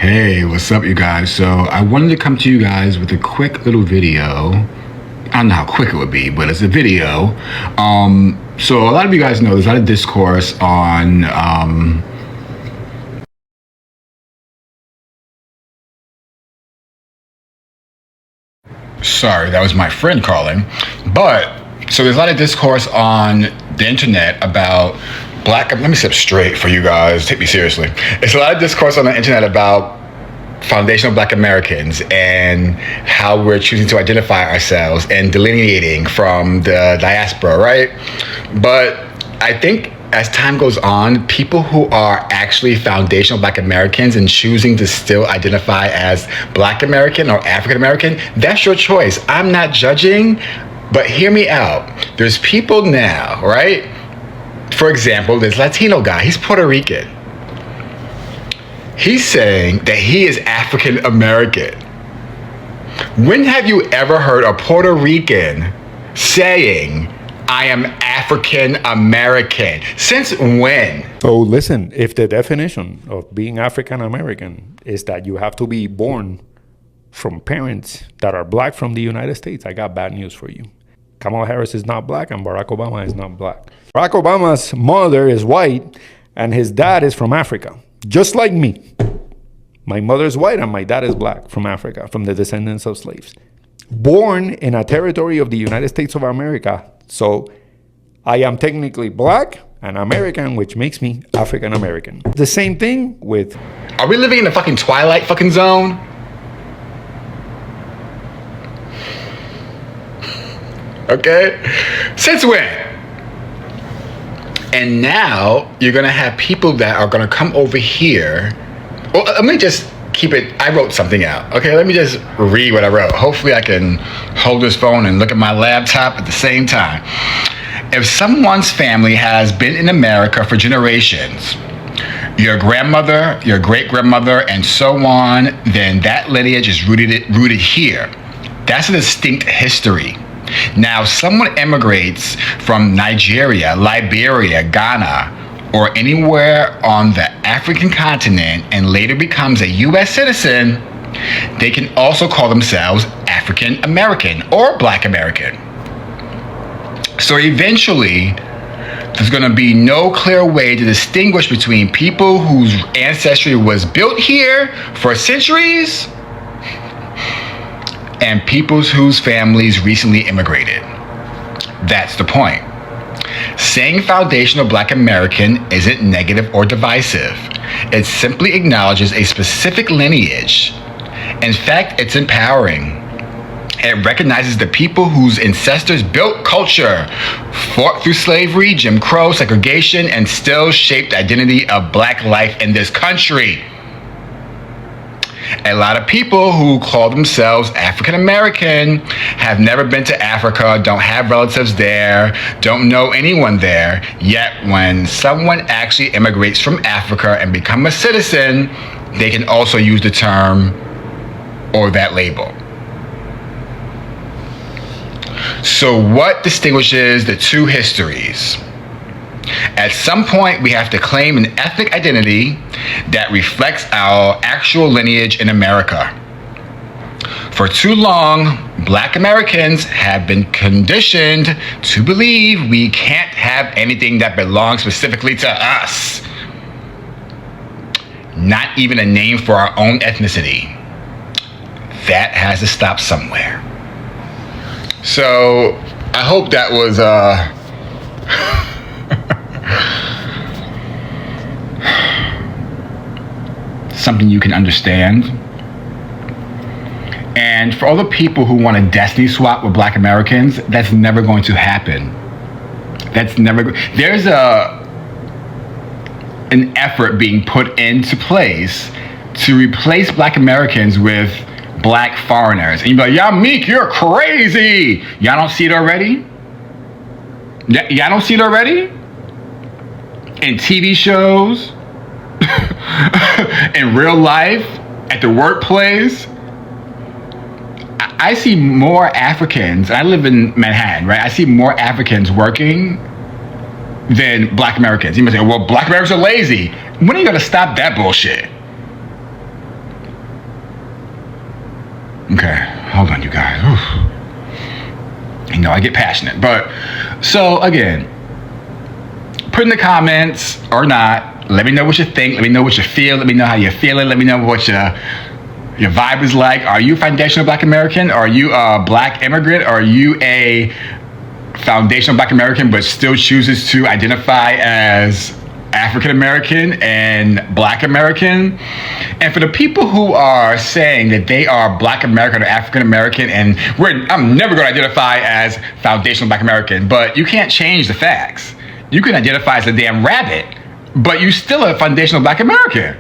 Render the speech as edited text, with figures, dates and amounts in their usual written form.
Hey, what's up, you guys? So I wanted to come to you guys with a quick little video. I don't know how quick it would be, but it's a video. So a lot of you guys know there's a lot of discourse on sorry, that was my friend calling. So there's a lot of discourse on the internet about let me sit up straight for you guys. Take me seriously. It's a lot of discourse on the internet about foundational Black Americans and how we're choosing to identify ourselves and delineating from the diaspora, right? But I think as time goes on, people who are actually foundational Black Americans and choosing to still identify as Black American or African American, that's your choice. I'm not judging, but hear me out. There's people now, right? For example, this Latino guy, he's Puerto Rican. He's saying that he is African American. When have you ever heard a Puerto Rican saying, I am African American? Since when? So listen, if the definition of being African American is that you have to be born from parents that are Black from the United States, I got bad news for you. Kamala Harris is not Black and Barack Obama is not Black. Barack Obama's mother is white and his dad is from Africa, just like me. My mother's white and my dad is Black from Africa, from the descendants of slaves. Born in a territory of the United States of America, so I am technically Black and American, which makes me African American. The same thing with... Are we living in the fucking Twilight fucking zone? Okay? Since when? And now you're gonna have people that are gonna come over here. Well, let me just keep it. I wrote something out. Okay, let me just read what I wrote. Hopefully I can hold this phone and look at my laptop at the same time. If someone's family has been in America for generations, your grandmother, your great-grandmother, and so on, then that lineage is rooted here. That's a distinct history. Now, someone immigrates from Nigeria, Liberia, Ghana, or anywhere on the African continent and later becomes a U.S. citizen, they can also call themselves African American or Black American. So eventually, there's going to be no clear way to distinguish between people whose ancestry was built here for centuries and peoples whose families recently immigrated. That's the point. Saying foundational Black American isn't negative or divisive. It simply acknowledges a specific lineage. In fact, it's empowering. It recognizes the people whose ancestors built culture, fought through slavery, Jim Crow, segregation, and still shaped the identity of Black life in this country. A lot of people who call themselves African American have never been to Africa, don't have relatives there, don't know anyone there. Yet when someone actually immigrates from Africa and become a citizen, they can also use the term or that label. So what distinguishes the two histories? At some point, we have to claim an ethnic identity that reflects our actual lineage in America. For too long, Black Americans have been conditioned to believe we can't have anything that belongs specifically to us. Not even a name for our own ethnicity. That has to stop somewhere. So, I hope that was something you can understand. And for all the people who want to destiny swap with Black Americans, that's never going to happen. There's an effort being put into place to replace Black Americans with Black foreigners. And you're like, y'all Meek, you're crazy. Y'all don't see it already? Y'all don't see it already? In TV shows, in real life, at the workplace, I see more Africans. I live in Manhattan, right? I see more Africans working than Black Americans. You might say, well, Black Americans are lazy. When are you going to stop that bullshit? Okay, hold on, you guys. Oof. You know, I get passionate. But, so, again, put in the comments or not. Let me know what you think. Let me know what you feel. Let me know how you're feeling. Let me know what your vibe is like. Are you a foundational Black American? Are you a Black immigrant? Are you a foundational Black American but still chooses to identify as African American and Black American? And for the people who are saying that they are Black American or African American, and I'm never going to identify as foundational Black American, but you can't change the facts. You can identify as a damn rabbit, but you still a foundational Black American.